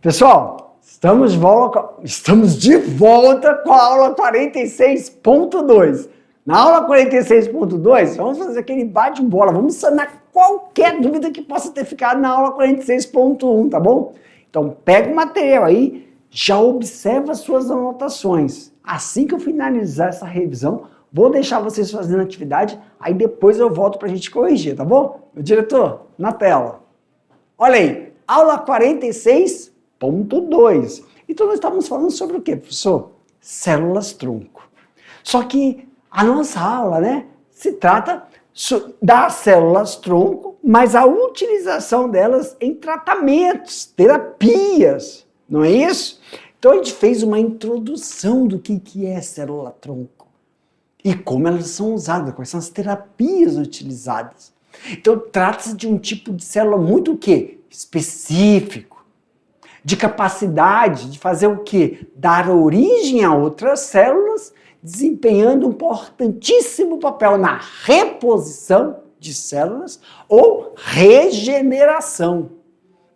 Pessoal, estamos de volta com a aula 46.2. Na aula 46.2, vamos fazer aquele bate-bola, vamos sanar qualquer dúvida que possa ter ficado na aula 46.1, tá bom? Então, pega o material aí, já observa as suas anotações. Assim que eu finalizar essa revisão, vou deixar vocês fazendo atividade, aí depois eu volto pra gente corrigir, tá bom? Meu diretor, na tela. Olha aí, aula 46.2. Então nós estávamos falando sobre o quê, professor? Células-tronco. Só que a nossa aula, né, se trata das células-tronco, mas a utilização delas em tratamentos, terapias, não é isso? Então a gente fez uma introdução do que é célula-tronco e como elas são usadas, quais são as terapias utilizadas. Então trata-se de um tipo de célula muito o quê? Específico, de capacidade de fazer o quê? Dar origem a outras células, desempenhando um importantíssimo papel na reposição de células ou regeneração.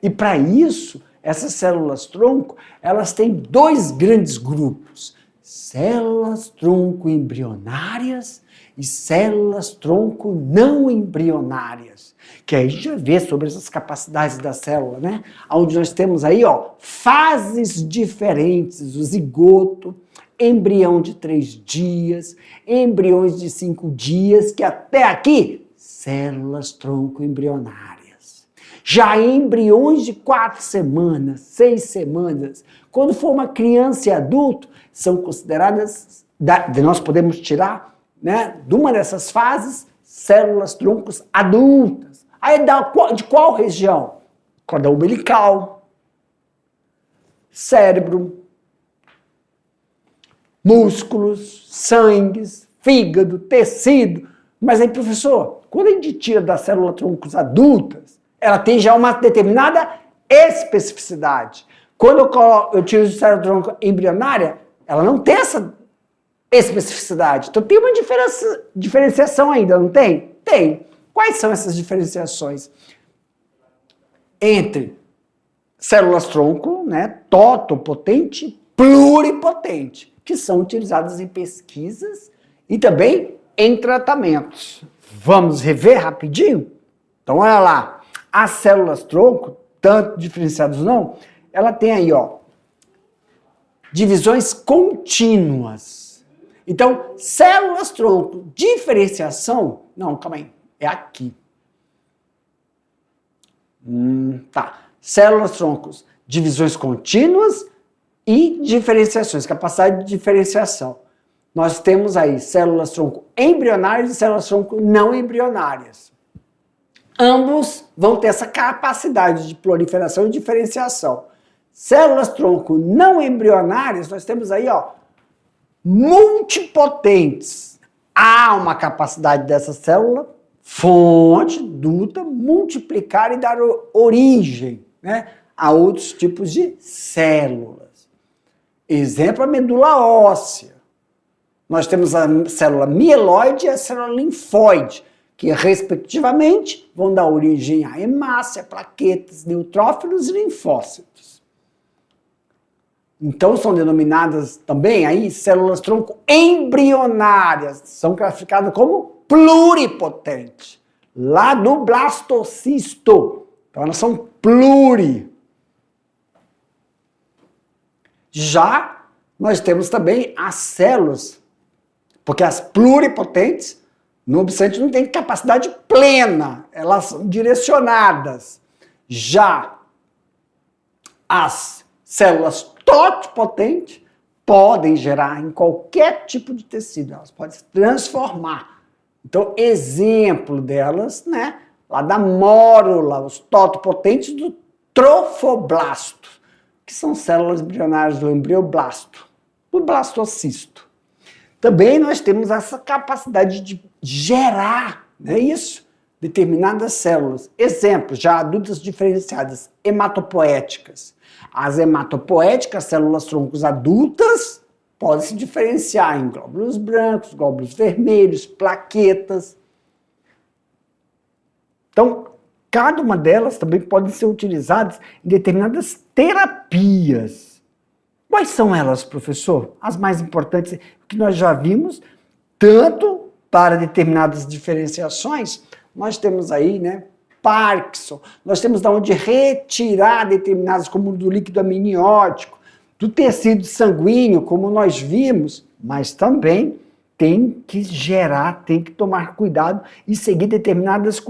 E para isso, essas células-tronco, elas têm dois grandes grupos: células-tronco embrionárias e células-tronco não embrionárias. Que aí a gente vai ver sobre essas capacidades da célula, né? Onde nós temos aí, ó, fases diferentes: o zigoto, embrião de 3 dias, embriões de 5 dias, que até aqui, células-tronco embrionárias. Já embriões de 4 semanas, 6 semanas, quando for uma criança e adulto, são consideradas, nós podemos tirar, né, de uma dessas fases, células-troncos adultas. Aí de qual região? Cordão umbilical, cérebro, músculos, sangue, fígado, tecido. Mas aí, professor, quando a gente tira das células-troncos adultas, ela tem já uma determinada especificidade. Quando eu tiro de célula-tronco embrionária, ela não tem essa especificidade. Então tem uma diferenciação ainda, não tem? Tem. Quais são essas diferenciações? Entre células-tronco, né, totopotente, pluripotente, que são utilizadas em pesquisas e também em tratamentos. Vamos rever rapidinho? Então, olha lá. As células-tronco, tanto diferenciadas ou não, ela tem aí, ó, divisões contínuas. Então, células-tronco, diferenciação, não, calma aí, é aqui. Tá. Células-troncos, divisões contínuas e diferenciações, capacidade de diferenciação. Nós temos aí células-tronco embrionárias e células-tronco não embrionárias. Ambos vão ter essa capacidade de proliferação e diferenciação. Células-tronco não embrionárias, nós temos aí, ó, multipotentes. Há uma capacidade dessa célula, fonte, duta, multiplicar e dar origem, né, a outros tipos de células. Exemplo, a medula óssea. Nós temos a célula mieloide e a célula linfóide, que respectivamente vão dar origem a hemácia, plaquetas, neutrófilos e linfócitos. Então são denominadas também aí células-tronco embrionárias, são classificadas como pluripotentes, lá do blastocisto. Então elas são pluri. Já nós temos também as células, porque as pluripotentes, no obstante, não têm capacidade plena, elas são direcionadas. Já as células totipotentes podem gerar em qualquer tipo de tecido, elas podem se transformar. Então, exemplo delas, né, lá da mórula, os totipotentes do trofoblasto, que são células embrionárias do embrioblasto, do blastocisto. Também nós temos essa capacidade de gerar, não é isso? Determinadas células. Exemplo, já adultas diferenciadas, hematopoéticas. As hematopoéticas, células-troncos adultas, podem se diferenciar em glóbulos brancos, glóbulos vermelhos, plaquetas. Então, cada uma delas também pode ser utilizadas em determinadas terapias. Quais são elas, professor? As mais importantes que nós já vimos, tanto para determinadas diferenciações, nós temos aí, né, Parkinson, nós temos de onde retirar determinadas, como do líquido amniótico, do tecido sanguíneo, como nós vimos, mas também tem que gerar, tem que tomar cuidado e seguir determinadas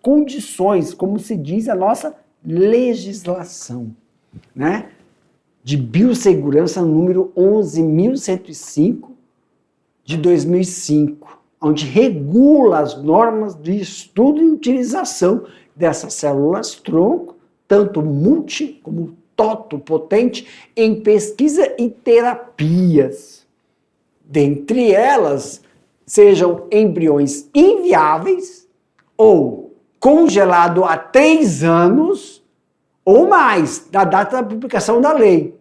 condições, como se diz a nossa legislação, né? De biossegurança número 11.105 de 2005, onde regula as normas de estudo e utilização dessas células-tronco, tanto multi como totopotente, em pesquisa e terapias. Dentre elas, sejam embriões inviáveis ou congelado há 3 anos ou mais da data da publicação da lei.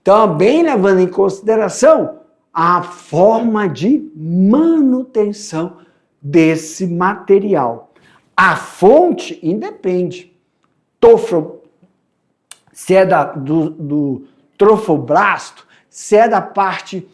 Também levando em consideração a forma de manutenção desse material. A fonte independe. Se é do trofoblasto, se é da parte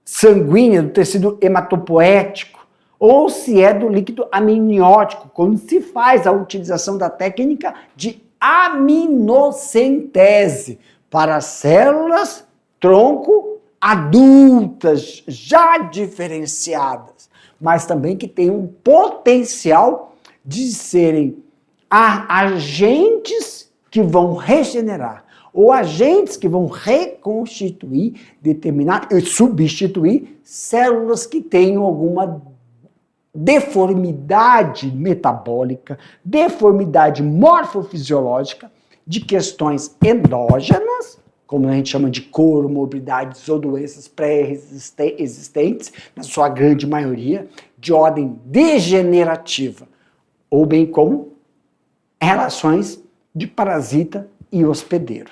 sanguínea, do tecido hematopoético, ou se é do líquido amniótico, quando se faz a utilização da técnica de aminocentese para células tronco adultas, já diferenciadas, mas também que têm um potencial de serem agentes que vão regenerar, ou agentes que vão reconstituir, determinar e substituir células que tenham alguma deformidade metabólica, deformidade morfofisiológica, de questões endógenas, como a gente chama de comorbidades ou doenças pré-existentes, na sua grande maioria, de ordem degenerativa, ou bem como relações de parasita e hospedeiro.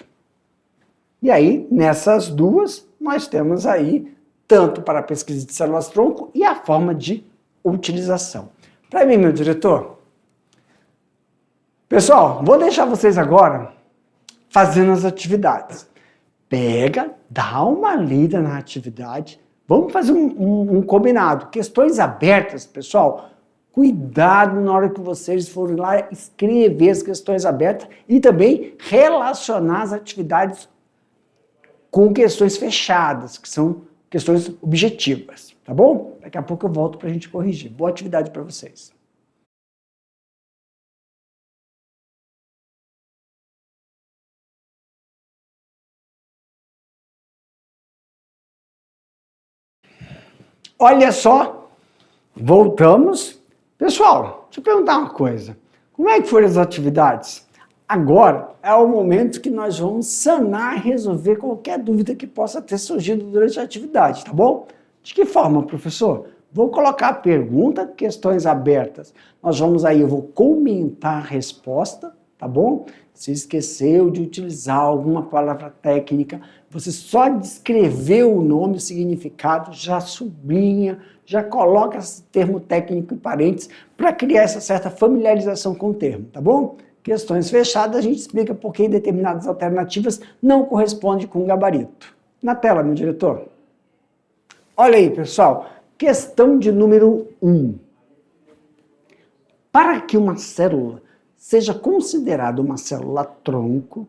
E aí, nessas duas, nós temos aí, tanto para a pesquisa de células-tronco e a forma de utilização. Para mim, meu diretor, pessoal, vou deixar vocês agora fazendo as atividades. Pega, dá uma lida na atividade, vamos fazer um combinado. Questões abertas, pessoal, cuidado na hora que vocês forem lá escrever as questões abertas e também relacionar as atividades com questões fechadas, que são questões objetivas, tá bom? Daqui a pouco eu volto para a gente corrigir. Boa atividade para vocês. Olha só, voltamos. Pessoal, deixa eu perguntar uma coisa. Como é que foram as atividades? Agora é o momento que nós vamos sanar e resolver qualquer dúvida que possa ter surgido durante a atividade, tá bom? De que forma, professor? Vou colocar a pergunta, questões abertas. Nós vamos aí, eu vou comentar a resposta, tá bom? Se esqueceu de utilizar alguma palavra técnica, você só descreveu o nome, o significado, já sublinha, já coloca esse termo técnico em parênteses para criar essa certa familiarização com o termo, tá bom? Questões fechadas, a gente explica por que determinadas alternativas não correspondem com o gabarito. Na tela, meu diretor. Olha aí, pessoal. Questão de número 1. Para que uma célula seja considerada uma célula-tronco,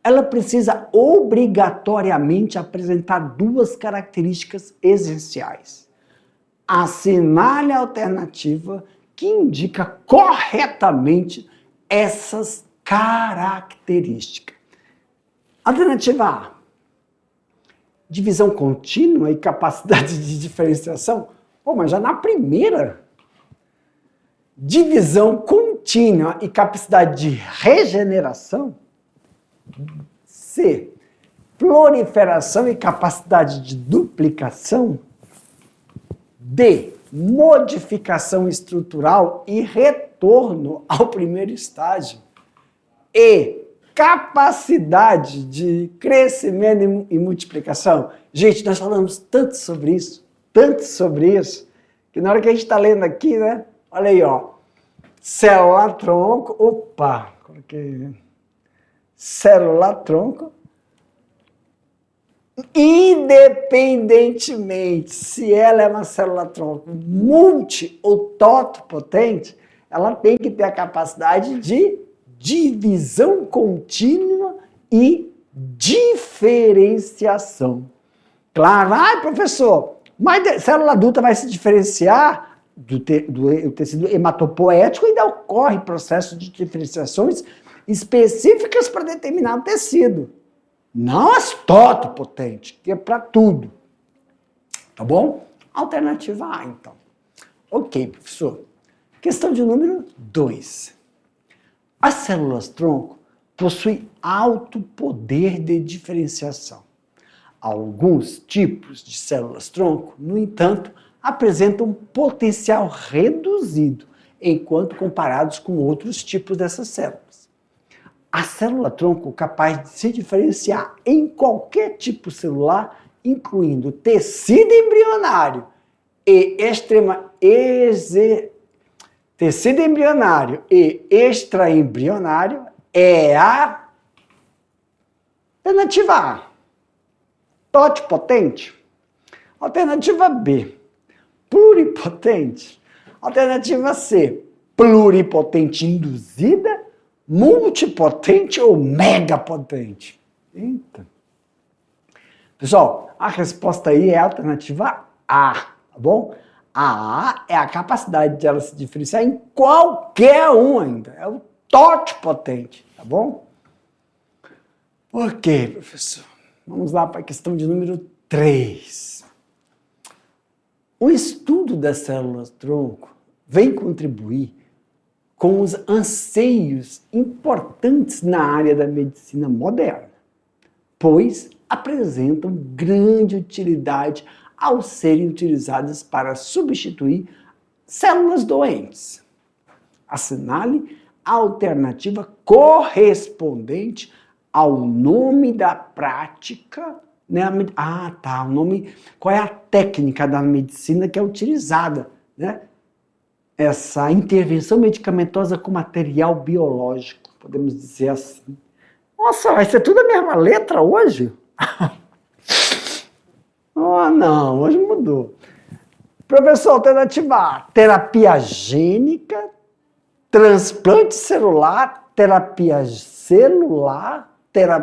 ela precisa obrigatoriamente apresentar 2 características essenciais. Assinale a alternativa que indica corretamente essas características. Alternativa A. Divisão contínua e capacidade de diferenciação. Pô, mas já na primeira. Divisão contínua e capacidade de regeneração. C. Proliferação e capacidade de duplicação. D. Modificação estrutural e retorno ao primeiro estágio. E. Capacidade de crescimento e multiplicação. Gente, nós falamos tanto sobre isso, que na hora que a gente está lendo aqui, né? Olha aí, ó. célula-tronco, opa, coloquei célula-tronco, independentemente se ela é uma célula-tronco multi ou totipotente, ela tem que ter a capacidade de divisão contínua e diferenciação. Claro, professor, mas célula adulta vai se diferenciar do tecido hematopoético e ainda ocorre processo de diferenciações específicas para determinado tecido. Não as totipotentes, que é para tudo. Tá bom? Alternativa A, então. Ok, professor. Questão de número 2. As células-tronco possuem alto poder de diferenciação. Alguns tipos de células-tronco, no entanto, apresentam potencial reduzido, enquanto comparados com outros tipos dessas células. A célula-tronco é capaz de se diferenciar em qualquer tipo celular, incluindo tecido embrionário e tecido embrionário e extraembrionário, é a alternativa A, totipotente. Alternativa B, pluripotente. Alternativa C, pluripotente induzida, multipotente ou megapotente. Eita. Pessoal, a resposta aí é a alternativa A, tá bom? A A é a capacidade de ela se diferenciar em qualquer um ainda. É o totipotente, tá bom? Ok, professor. Vamos lá para a questão de número 3. O estudo das células-tronco vem contribuir com os anseios importantes na área da medicina moderna, pois apresentam grande utilidade ao serem utilizadas para substituir células doentes. Assinale a alternativa correspondente ao nome da prática, né? O nome, qual é a técnica da medicina que é utilizada, né? Essa intervenção medicamentosa com material biológico, podemos dizer assim. Nossa, vai ser tudo a mesma letra hoje? Oh, não, hoje mudou. Professor, alternativa A, terapia gênica, transplante celular, terapia celular,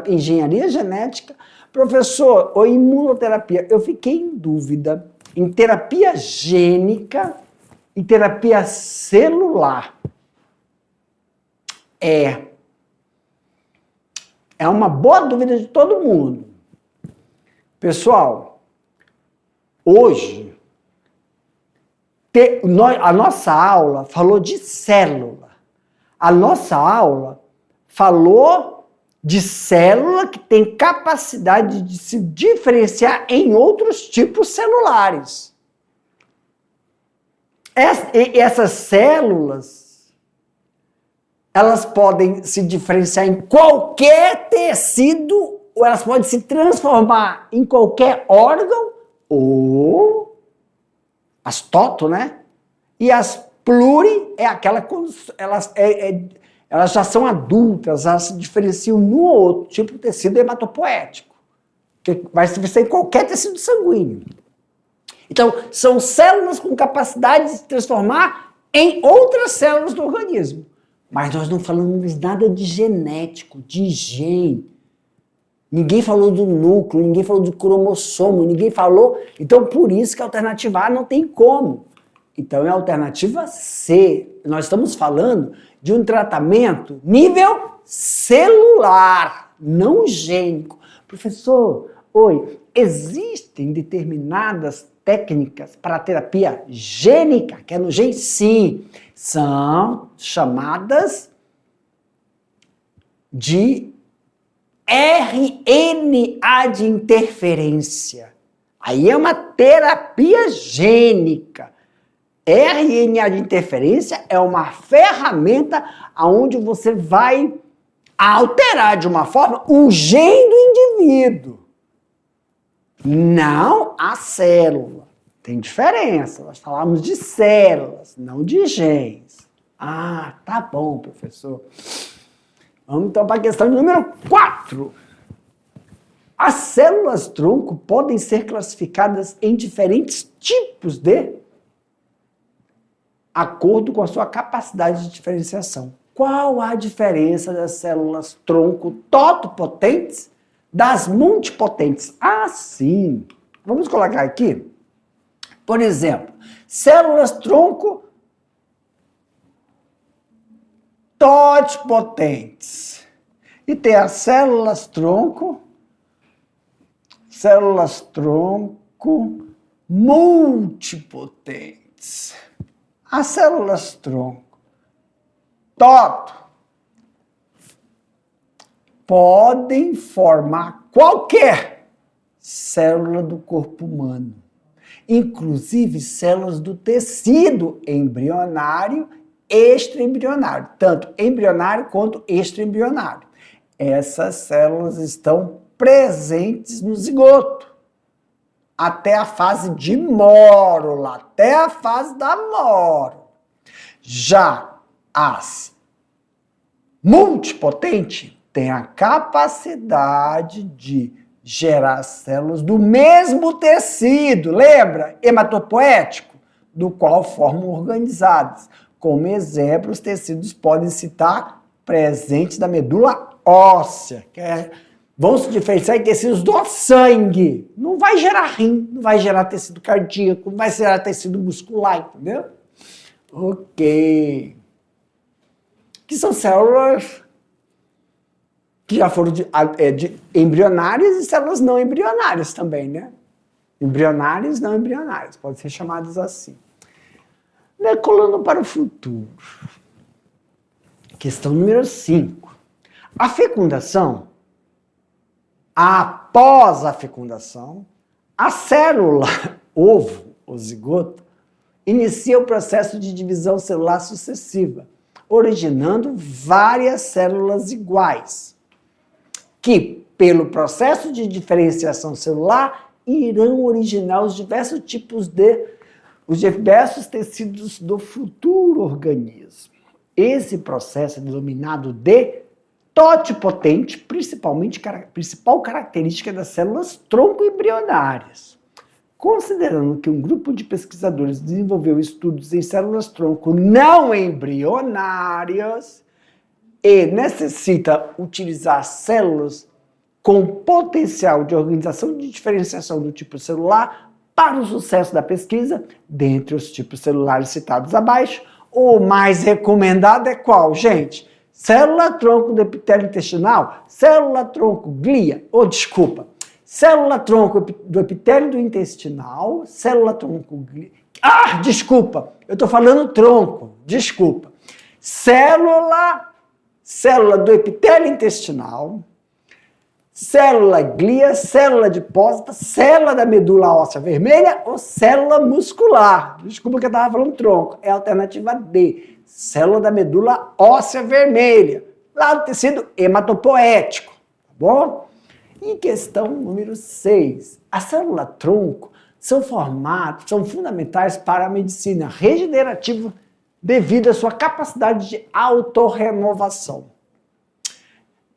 engenharia genética. Professor, ou imunoterapia, eu fiquei em dúvida em terapia gênica e terapia celular. É uma boa dúvida de todo mundo. Pessoal, hoje, a nossa aula falou de célula. A nossa aula falou de célula que tem capacidade de se diferenciar em outros tipos celulares. Essas células, elas podem se diferenciar em qualquer tecido, ou elas podem se transformar em qualquer órgão, ou as toto, né? E as pluri é aquela quando elas já são adultas, elas se diferenciam num ou outro tipo de tecido hematopoético, que vai ser em qualquer tecido sanguíneo. Então, são células com capacidade de se transformar em outras células do organismo. Mas nós não falamos nada de genético, de gene. Ninguém falou do núcleo, ninguém falou do cromossomo, ninguém falou. Então, por isso que a alternativa A não tem como. Então, é a alternativa C. Nós estamos falando de um tratamento nível celular, não gênico. Professor, existem determinadas técnicas para a terapia gênica, que é no gene? Sim. São chamadas de RNA de interferência. Aí é uma terapia gênica. RNA de interferência é uma ferramenta onde você vai alterar de uma forma o gene do indivíduo, não a célula. Tem diferença, nós falamos de células, não de genes. Ah, tá bom, professor. Vamos então para a questão número 4. As células-tronco podem ser classificadas em diferentes tipos de acordo com a sua capacidade de diferenciação. Qual a diferença das células-tronco totipotentes das multipotentes? Ah, sim. Vamos colocar aqui, por exemplo, células-tronco totipotentes. E tem as células-tronco multipotentes. As células-tronco toto podem formar qualquer célula do corpo humano, inclusive células do tecido embrionário, extraembrionário, tanto embrionário quanto extraembrionário. Essas células estão presentes no zigoto, até a fase de mórula, até a fase da mórula. Já as multipotentes têm a capacidade de gerar células do mesmo tecido, lembra? Hematopoético, do qual formam organizadas. Como exemplo, os tecidos podem citar presentes da medula óssea, vão se diferenciar em tecidos do sangue. Não vai gerar rim, não vai gerar tecido cardíaco, não vai gerar tecido muscular, entendeu? Ok. Que são células que já foram de embrionárias e células não embrionárias também, né? Embrionárias e não embrionárias, podem ser chamadas assim. Decolando para o futuro. Questão número 5. A fecundação. Após a fecundação, a célula ovo, o zigoto, inicia o processo de divisão celular sucessiva, originando várias células iguais, que, pelo processo de diferenciação celular, irão originar os diversos tecidos do futuro organismo. Esse processo é denominado de totipotente, principal característica das células-tronco embrionárias. Considerando que um grupo de pesquisadores desenvolveu estudos em células-tronco não embrionárias e necessita utilizar células com potencial de organização de diferenciação do tipo celular para o sucesso da pesquisa, dentre os tipos celulares citados abaixo, o mais recomendado é qual, gente? Célula-tronco do epitélio intestinal, célula-tronco glia, célula-tronco do epitélio do intestinal, célula-tronco glia. Ah, desculpa, eu estou falando tronco, desculpa. Célula do epitélio intestinal, célula glia, célula adipósita, célula da medula óssea vermelha ou célula muscular. Desculpa que eu estava falando tronco, é a alternativa D. Célula da medula óssea vermelha, lá do tecido hematopoético, tá bom? E questão número 6. As células-tronco são fundamentais para a medicina regenerativa devido à sua capacidade de autorrenovação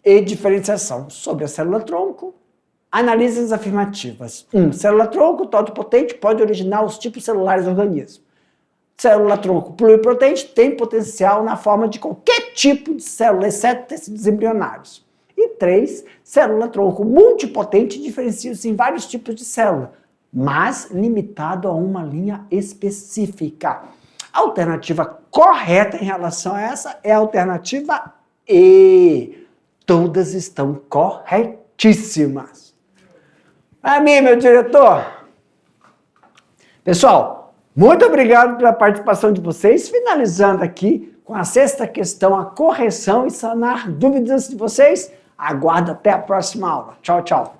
e diferenciação. Sobre a célula-tronco, analise as afirmativas. 1. Célula-tronco totipotente pode originar os tipos celulares do organismo. Célula-tronco pluripotente tem potencial na forma de qualquer tipo de célula, exceto tecidos embrionários. E 3. Célula-tronco multipotente diferencia-se em vários tipos de célula, mas limitado a uma linha específica. A alternativa correta em relação a essa é a alternativa E. Todas estão corretíssimas. A mim, meu diretor. Pessoal, muito obrigado pela participação de vocês. Finalizando aqui com a 6ª questão, a correção e sanar dúvidas de vocês. Aguardo até a próxima aula. Tchau, tchau.